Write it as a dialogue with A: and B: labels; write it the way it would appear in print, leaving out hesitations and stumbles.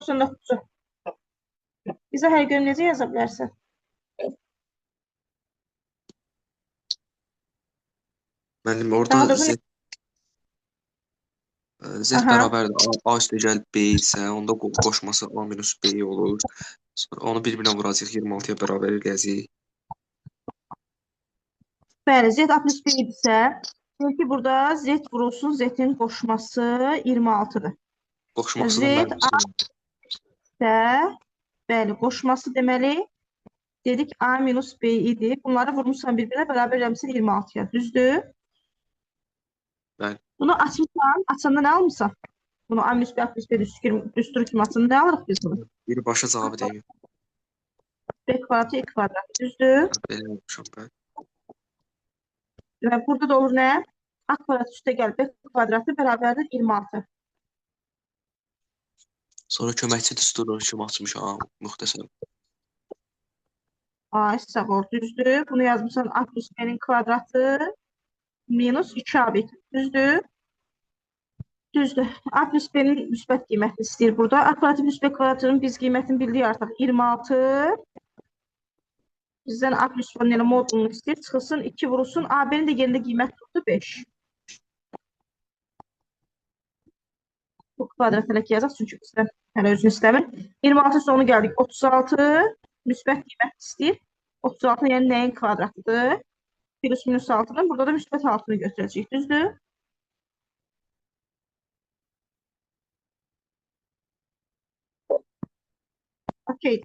A: 99-u. Bizə hər gün necə yaza bilərsən?
B: Müəllim, orada
A: Daha doğrusu
B: Z
A: aha.
B: bərabərdir. A üstə gəlib B isə, onda qoşması A minus B olur. Sonra onu bir-birinə vuracaq, 26-ya bərabər eləyəcək.
A: Bəli, Z A plus B idisə, deyək ki, burada Z vurulsun, Z-in qoşması 26-dır.
B: Qoşması
A: Z
B: da
A: A
B: mənimsin.
A: isə, bəli, qoşması deməli, dedik A minus B idi. Bunları vurmuşsan bir-birinə, bərabər eləmişsən 26-ya. Düzdür?
B: Bəli.
A: Bunu açmışsan, açanda nə almışsan? Bunu A minus B, A plus B düstur kimi açanda nə alırıq biz bunu?
B: Birbaşa cavabı deyim.
A: B kvadratı, E kvadratı. Düzdür?
B: Belə yapmışam ben.
A: Demək, burada da olur nə? A kvadratı üstə gəl, B kvadratı bərabərdir 26.
B: Sonra köməkçi düsturu kimi açmışam, müxtəsər.
A: A sağ ol, düzdür. Bunu yazmışsan A plus B'nin kvadratı minus 2AB. Düzdür? Düzdür. A plus B'nin müsbət qiymətini istəyir burada. A kvadratı plus B kvadratının biz qiymətini bildik artıq 26. Bizdən A plus B'nin elə modulunu istəyir. Çıxılsın 2 vurulsun. AB'nin də yerində qiymət tutdu 5. Bu kvadrat hələ ki yazaq, çünki bizdən hələ özünü istəmir. 26 sonu gəldik. 36 müsbət qiymət istəyir. 36 yəni nəyin kvadratıdır? Plus minus 6'dan. Burada da müsbət 6'nı götürəcəyik. Düzdür? Okey.